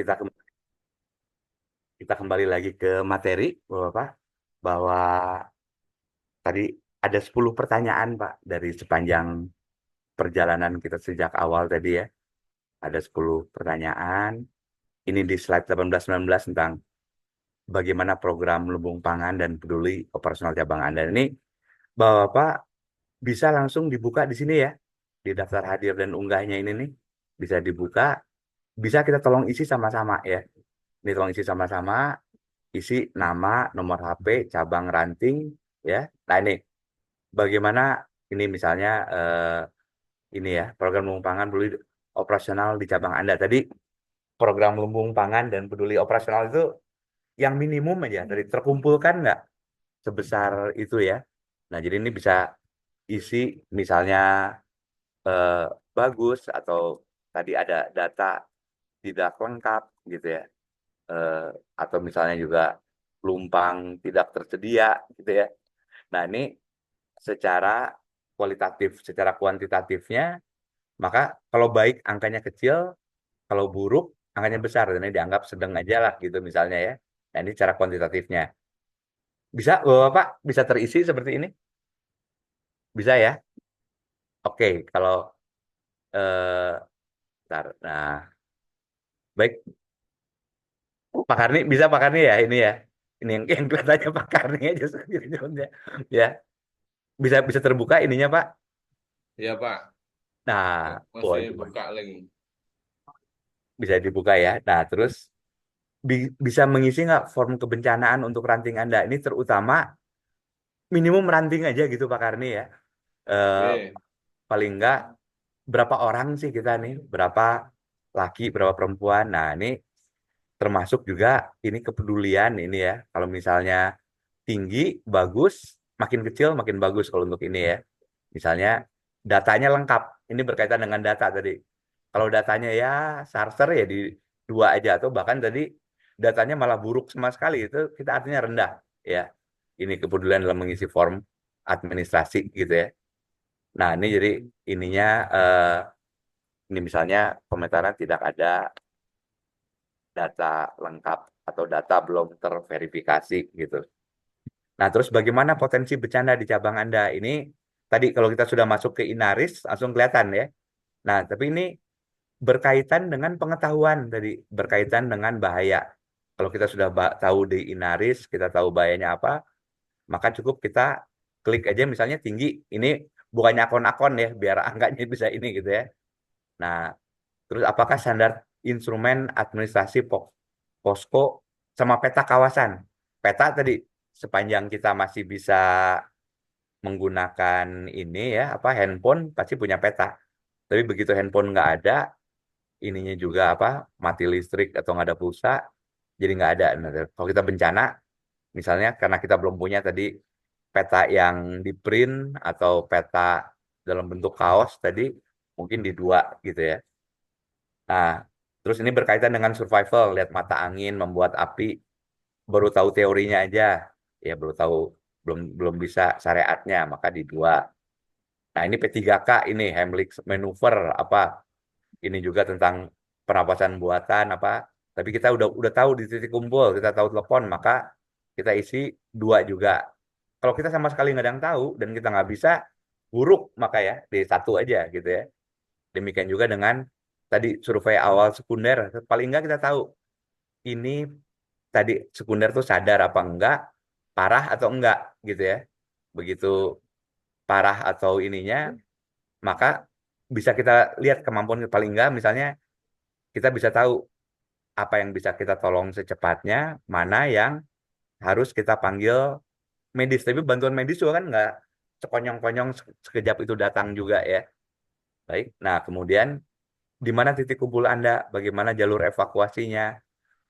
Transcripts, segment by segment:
kita kita kembali lagi ke materi, Bapak, bahwa tadi ada 10 pertanyaan, Pak, dari sepanjang perjalanan kita sejak awal tadi ya. Ada 10 pertanyaan. Ini di slide 18-19 tentang bagaimana program lumbung pangan dan peduli operasional cabang Anda. Ini Bapak bisa langsung dibuka di sini ya. Di daftar hadir dan unggahnya ini nih. Bisa dibuka. Bisa kita tolong isi sama-sama ya. Ini tolong isi sama-sama. Isi nama, nomor HP, cabang ranting, ya. Nah ini bagaimana ini misalnya ini ya program lumbung pangan peduli operasional di cabang Anda. Tadi program lumbung pangan dan peduli operasional itu yang minimum aja tadi terkumpulkan nggak sebesar itu ya. Nah jadi ini bisa isi misalnya eh, bagus atau tadi ada data tidak lengkap gitu ya. Eh, atau misalnya juga lumpang tidak tersedia gitu ya. Nah, ini secara kualitatif, secara kuantitatifnya, maka kalau baik angkanya kecil, kalau buruk angkanya besar, dan ini dianggap sedang aja lah gitu misalnya ya. Nah, ini cara kuantitatifnya. Bisa, Bapak, bisa terisi seperti ini? Bisa ya? Oke, kalau bentar. Nah, baik, Pak Karni, bisa Pak Karni ya ini ya. Ini yang kelihatannya Pak Karni aja sendiri ya. Bisa bisa terbuka ininya Pak. Iya Pak, Nah, oh, masih buka link. bisa dibuka ya. Nah, terus bisa mengisi nggak form kebencanaan untuk ranting Anda? Ini terutama minimum ranting aja gitu Pak Karni ya. Eh, Oke, paling nggak berapa orang sih kita nih? Berapa laki, berapa perempuan? Nah, ini termasuk juga ini kepedulian ini ya. Kalau misalnya tinggi, bagus, makin kecil, makin bagus kalau untuk ini ya. Misalnya datanya lengkap. Ini berkaitan dengan data tadi. Kalau datanya ya sarser ya di dua aja atau bahkan tadi datanya malah buruk sama sekali itu kita artinya rendah ya. Ini kepedulian dalam mengisi form administrasi gitu ya. Nah, ini jadi ininya ini misalnya pemetaran tidak ada data lengkap atau data belum terverifikasi gitu. Nah, terus bagaimana potensi bencana di cabang Anda? Ini tadi kalau kita sudah masuk ke Inaris langsung kelihatan ya. Nah, tapi ini berkaitan dengan pengetahuan tadi, berkaitan dengan bahaya. Kalau kita sudah tahu di Inaris, kita tahu bahayanya apa, maka cukup kita klik aja misalnya tinggi. Ini bukannya akun-akun ya, biar angkanya bisa ini gitu ya. Nah, terus apakah standar instrumen administrasi posko sama peta kawasan? Peta tadi sepanjang kita masih bisa menggunakan ini ya apa handphone pasti punya peta. Tapi begitu handphone nggak ada, ininya juga apa mati listrik atau nggak ada pulsa, jadi nggak ada. Nah, kalau kita bencana, misalnya karena kita belum punya tadi peta yang di print atau peta dalam bentuk kaos tadi, mungkin di dua gitu ya. Nah, terus ini berkaitan dengan survival, lihat mata angin membuat api, baru tahu teorinya aja, ya baru tahu belum bisa syariatnya, maka di dua. Nah, ini P3K ini Heimlich maneuver apa? Ini juga tentang pernapasan buatan apa? Tapi kita udah tahu di titik kumpul, kita tahu telepon, maka kita isi dua juga. Kalau kita sama sekali nggak ada yang tahu dan kita nggak bisa, buruk maka ya di satu aja gitu ya. Demikian juga dengan tadi survei awal sekunder, paling nggak kita tahu ini tadi sekunder tuh sadar apa enggak, parah atau enggak gitu ya. Begitu parah atau ininya, maka bisa kita lihat kemampuan paling enggak misalnya kita bisa tahu apa yang bisa kita tolong secepatnya, mana yang harus kita panggil medis. Tapi bantuan medis juga kan nggak sekonyong-konyong sekejap itu datang juga ya. Baik, nah kemudian di mana titik kumpul Anda, bagaimana jalur evakuasinya,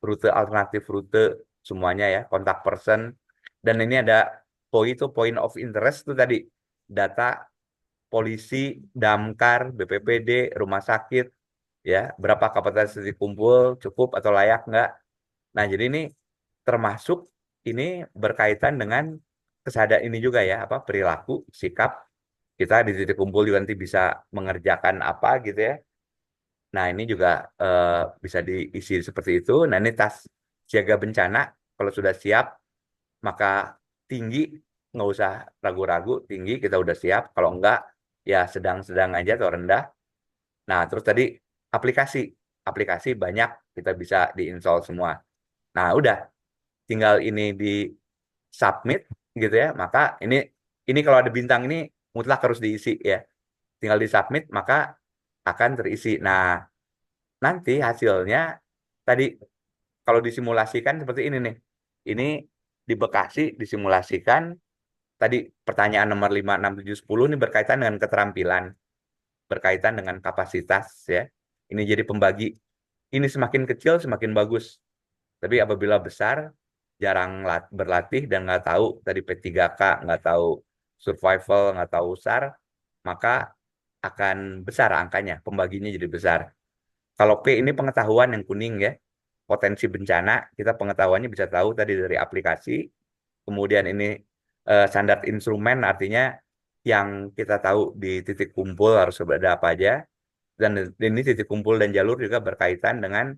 rute alternatif rute, semuanya ya, kontak person. Dan ini ada point of interest itu tadi, data polisi, damkar, BPPD, rumah sakit, ya, berapa kapasitas titik kumpul, cukup atau layak nggak. Nah, jadi ini termasuk ini berkaitan dengan kesadaran ini juga ya, apa perilaku, sikap kita di titik kumpul juga nanti bisa mengerjakan apa gitu ya. Nah, ini juga bisa diisi seperti itu. Nah, ini tas siaga bencana. Kalau sudah siap, maka tinggi, nggak usah ragu-ragu, tinggi kita udah siap. Kalau enggak, ya sedang-sedang aja atau rendah. Nah, terus tadi aplikasi. Aplikasi banyak, kita bisa diinstal semua. Nah, udah, tinggal ini di submit gitu ya. Maka ini kalau ada bintang ini mutlak harus diisi ya. Tinggal di submit, maka akan terisi. Nah, nanti hasilnya tadi kalau disimulasikan seperti ini nih. Ini di Bekasi disimulasikan tadi pertanyaan nomor 5, 6, 7, 10 ini berkaitan dengan keterampilan, berkaitan dengan kapasitas ya. Ini jadi pembagi. Ini semakin kecil semakin bagus. Tapi apabila besar jarang berlatih dan nggak tahu tadi P3K, nggak tahu survival, nggak tahu SAR, maka akan besar angkanya, pembaginya jadi besar. Kalau P ini pengetahuan yang kuning ya, potensi bencana, kita pengetahuannya bisa tahu tadi dari aplikasi. Kemudian ini standar instrumen artinya yang kita tahu di titik kumpul harus ada apa aja. Dan ini titik kumpul dan jalur juga berkaitan dengan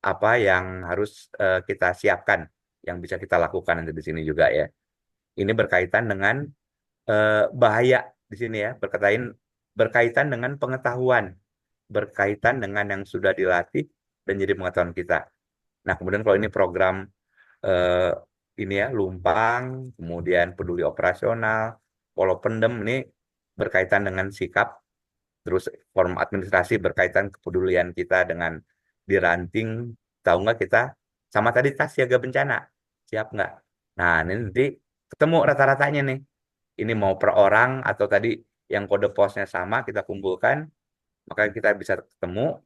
apa yang harus kita siapkan, yang bisa kita lakukan nanti di sini juga ya. Ini berkaitan dengan bahaya di sini ya, berkaitan dengan pengetahuan, berkaitan dengan yang sudah dilatih dan jadi pengetahuan kita. Nah, kemudian kalau ini program eh, ini ya, Lumpang, kemudian peduli operasional, polo pendem ini berkaitan dengan sikap, terus form administrasi berkaitan kepedulian kita dengan diranting, tahu nggak kita sama tadi tas siaga bencana, siap nggak? Nah, ini nanti ketemu rata-ratanya nih. Ini mau per orang atau tadi yang kode posnya sama kita kumpulkan, maka kita bisa ketemu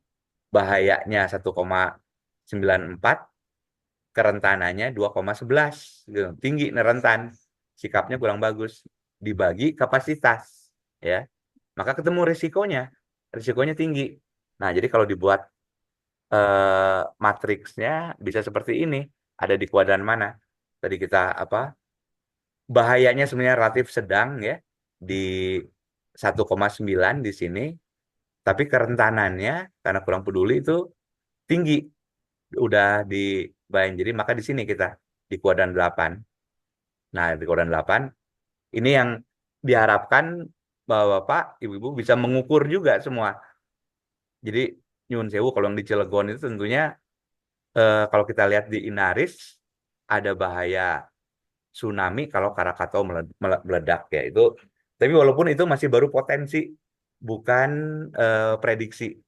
bahayanya 1,94, kerentanannya 2,11 gitu. Tinggi nih rentan, sikapnya kurang bagus, dibagi kapasitas ya, maka ketemu risikonya tinggi. Nah, jadi kalau dibuat matriksnya bisa seperti ini, ada di kuadran mana tadi kita apa, bahayanya sebenarnya relatif sedang ya di 1,9 di sini, tapi kerentanannya karena kurang peduli itu tinggi, udah di bayang. Jadi maka di sini kita di kuadran 8. Nah, di kuadran 8 ini yang diharapkan bahwa Bapak, Ibu-ibu bisa mengukur juga semua. Jadi nyun sewu kalau yang di Cilegon itu tentunya kalau kita lihat di Inaris ada bahaya tsunami kalau Krakatau meledak ya itu. Tapi walaupun itu masih baru potensi, bukan prediksi.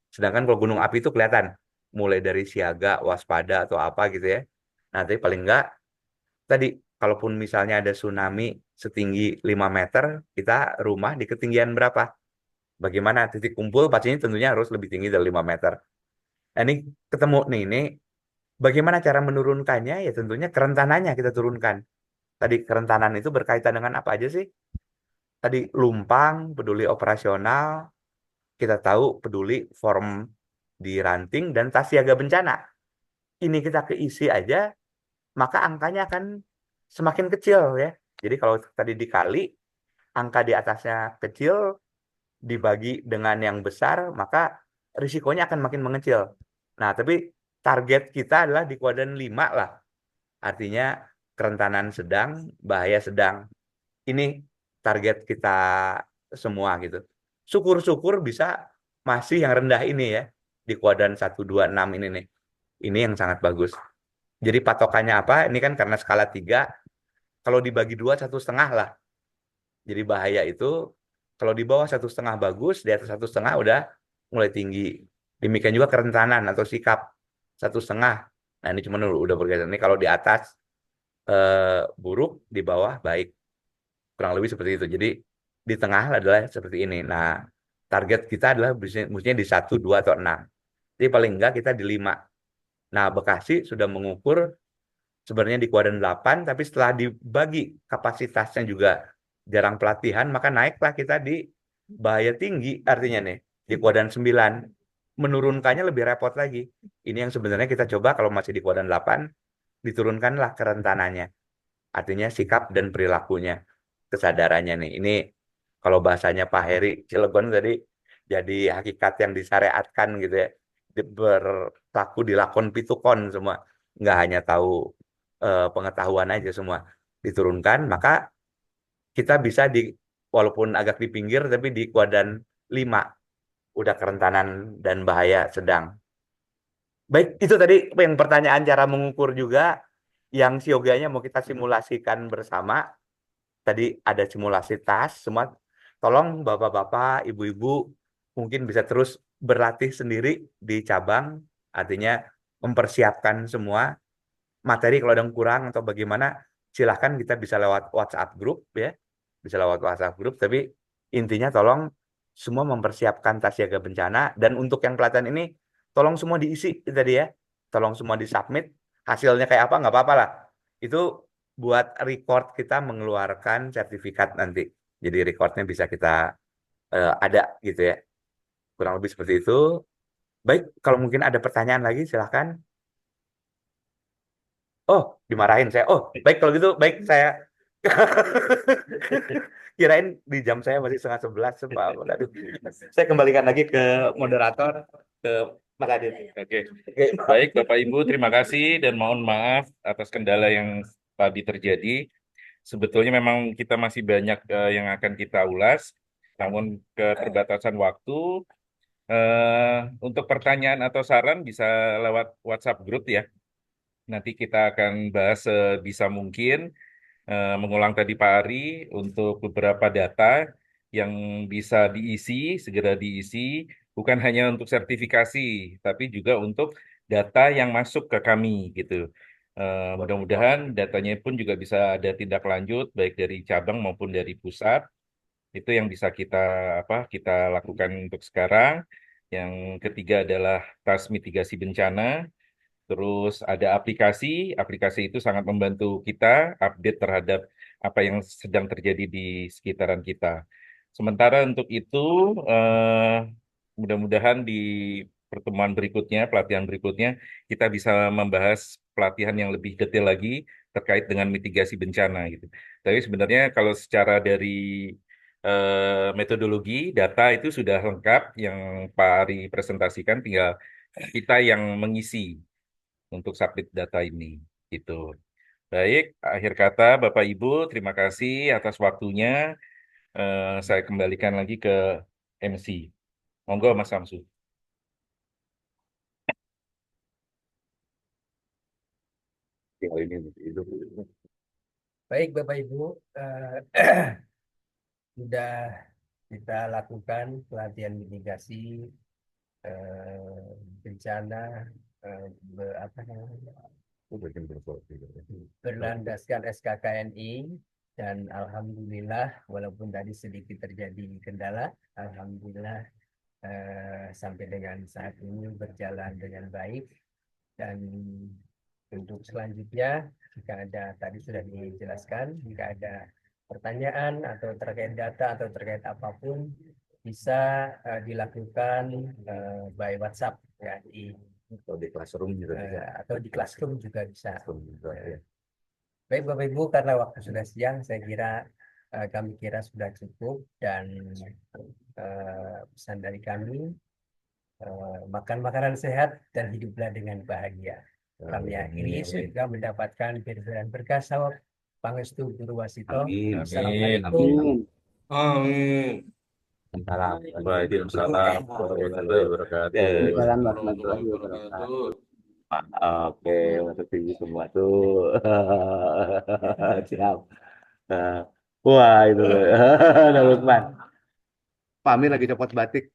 Sedangkan kalau gunung api itu kelihatan mulai dari siaga, waspada atau apa gitu ya. Nah, tapi paling enggak tadi kalaupun misalnya ada tsunami setinggi 5 meter, kita rumah di ketinggian berapa? Bagaimana titik kumpul pastinya tentunya harus lebih tinggi dari 5 meter. Nah, ini ketemu nih, ini bagaimana cara menurunkannya? Ya tentunya kerentanannya kita turunkan. Tadi kerentanan itu berkaitan dengan apa aja sih? Tadi lumpang, peduli operasional, kita tahu peduli form di ranting dan tas siaga bencana. Ini kita keisi aja, maka angkanya akan semakin kecil ya. Jadi kalau tadi dikali, angka di atasnya kecil, dibagi dengan yang besar, maka risikonya akan makin mengecil. Nah, tapi target kita adalah di kuadran 5 lah. Artinya kerentanan sedang, bahaya sedang. Ini target kita semua gitu. Syukur-syukur bisa masih yang rendah ini ya. Di kuadran 1, 2, 6 ini nih. Ini yang sangat bagus. Jadi patokannya apa? Ini kan karena skala 3, kalau dibagi 2, 1,5 lah. Jadi bahaya itu kalau di bawah 1,5 bagus, di atas 1,5 udah mulai tinggi. Demikian juga kerentanan atau sikap 1,5. Nah, ini cuma udah bergeser. Ini kalau di atas buruk, di bawah baik. Kurang lebih seperti itu. Jadi di tengah adalah seperti ini. Nah, target kita adalah mestinya di 1, 2, atau 6. Jadi paling enggak kita di 5. Nah, Bekasi sudah mengukur sebenarnya di kuadran 8, tapi setelah dibagi kapasitasnya juga jarang pelatihan, maka naiklah kita di bahaya tinggi artinya nih, di kuadran 9. Menurunkannya lebih repot lagi. Ini yang sebenarnya kita coba kalau masih di kuadran 8, diturunkanlah kerentanannya. Artinya sikap dan perilakunya, kesadarannya nih. Ini kalau bahasanya Pak Heri Cilegon tadi, jadi hakikat yang disyariatkan gitu ya, berlaku di lakon pitukon semua, nggak hanya tahu pengetahuan aja semua diturunkan, maka kita bisa di, walaupun agak di pinggir tapi di kuadran 5 udah kerentanan dan bahaya sedang. Baik, itu tadi yang pertanyaan cara mengukur juga yang sioganya mau kita simulasikan bersama. Tadi ada simulasi tas, semua. Tolong bapak-bapak, ibu-ibu mungkin bisa terus berlatih sendiri di cabang, artinya mempersiapkan semua materi kalau ada yang kurang atau bagaimana, silahkan kita bisa lewat WhatsApp grup ya, bisa lewat WhatsApp grup. Tapi intinya tolong semua mempersiapkan tas siaga bencana dan untuk yang pelatihan ini tolong semua diisi itu tadi ya, tolong semua disubmit hasilnya kayak apa nggak apa-apa lah. Itu buat record kita mengeluarkan sertifikat nanti. Jadi recordnya bisa kita ada gitu ya. Kurang lebih seperti itu. Baik, kalau mungkin ada pertanyaan lagi silahkan. Oh, dimarahin saya. Oh, baik kalau gitu, baik saya. Kirain di jam saya masih setengah 11, Pak. Aduh. Saya kembalikan lagi ke moderator, ke Mas Adit. Oke, Oke, baik Bapak Ibu, terima kasih dan mohon maaf atas kendala yang tadi terjadi. Sebetulnya memang kita masih banyak yang akan kita ulas, namun keterbatasan waktu. Untuk pertanyaan atau saran bisa lewat WhatsApp grup ya. Nanti kita akan bahas sebisa mungkin, mengulang tadi Pak Ari untuk beberapa data yang bisa diisi, segera diisi, bukan hanya untuk sertifikasi, tapi juga untuk data yang masuk ke kami gitu. Mudah-mudahan datanya pun juga bisa ada tindak lanjut baik dari cabang maupun dari pusat. Itu yang bisa kita lakukan untuk sekarang. Yang ketiga adalah tas mitigasi bencana. Terus ada aplikasi, aplikasi itu sangat membantu kita update terhadap apa yang sedang terjadi di sekitaran kita. Sementara untuk itu, mudah-mudahan di pertemuan berikutnya, pelatihan berikutnya, kita bisa membahas pelatihan yang lebih detail lagi terkait dengan mitigasi bencana gitu. Tapi sebenarnya kalau secara dari metodologi, data itu sudah lengkap yang Pak Ari presentasikan, tinggal kita yang mengisi untuk submit data ini. Gitu. Baik, akhir kata Bapak Ibu, terima kasih atas waktunya. Saya kembalikan lagi ke MC. Monggo Mas Samsu. tinggal ini itu. Baik Bapak Ibu, sudah kita lakukan pelatihan mitigasi bencana apa namanya, berlandaskan SKKNI, dan alhamdulillah walaupun tadi sedikit terjadi kendala, alhamdulillah sampai dengan saat ini berjalan dengan baik. Dan untuk selanjutnya, jika ada, tadi sudah dijelaskan, jika ada pertanyaan atau terkait data atau terkait apapun, bisa dilakukan by WhatsApp ya, Atau di classroom juga bisa. atau di Classroom juga bisa. Classroom juga, ya. Baik Bapak Ibu, karena waktu sudah siang, saya kira kami kira sudah cukup, dan pesan dari kami, makan makanan sehat dan hiduplah dengan bahagia. Kami akhiri sudah mendapatkan dan berkah sawab pangestu Guru Wasito. Amin. Assalamualaikum. Amin. Salam. Waalaikumsalam warahmatullahi wabarakatuh. Waalaikumsalam warahmatullahi wabarakatuh. Oke, masuk TV semua tuh. Siap. Eh, Wah, itu. Ada Lukman. Pak Amir lagi copot batik.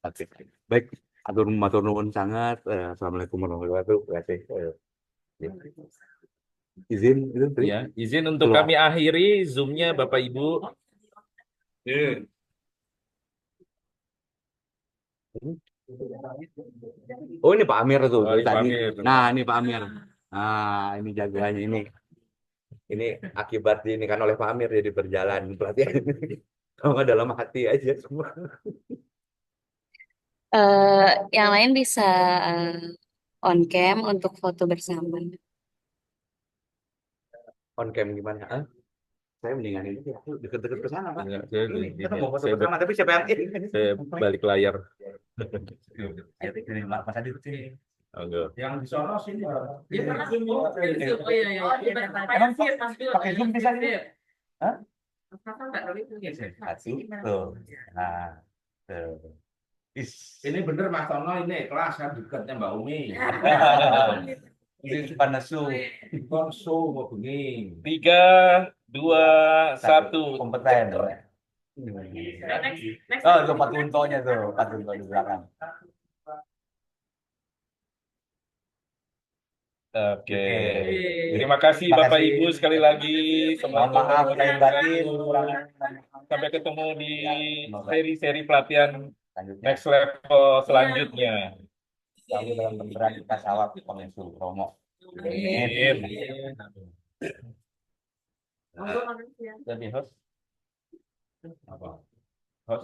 Oke. Baik, matur nuwun sangat. Assalamualaikum warahmatullahi wabarakatuh. Izin itu Tri? Ya, izin untuk Keluar. kami akhiri Zoom-nya Bapak Ibu. Iya. Oh, ini Pak Amir tuh Oh, dari ini Pak tadi. Amir. Nah, ini Pak Amir. Nah, ini jagoannya ini. Ini akibat ini kan oleh Pak Amir jadi berjalan pelatihan ini. Kalau nggak dalam hati aja semua. Yang lain bisa on cam untuk foto bersama. On cam gimana? Hah? Saya mendingan ini ya, deket-deket ke sana, Pak. Enggak, saya, Ini kita ini, mau foto saya, bersama, tapi siapa yang ini? saya balik layar. Ya, ini Mas Adi sini. Oh, enggak. Yang di sono sini. Iya, pernah Zoom. Oh, iya, iya. Emang pakai Zoom bisa sih? Hah? Satu, tuh. Nah, tuh. Ini bener Mas Tono, ini kelas kan dekatnya Mbak Umi. Ini Panasu. Konso mau begini. 3, 2, 1. Kompeten. Oh, itu Pak Tuntonya tuh, Pak Tunto di belakang. Oke. Oke. Terima kasih Terima Bapak kasih. Ibu sekali lagi. Mohon Semoga maaf lahir batin. sampai ketemu di seri-seri pelatihan Selanjutnya, next level selanjutnya. selalu dalam berperan kita sawat pengusul promo. Amin. Monggo, makasih ya. Jadi host. Host.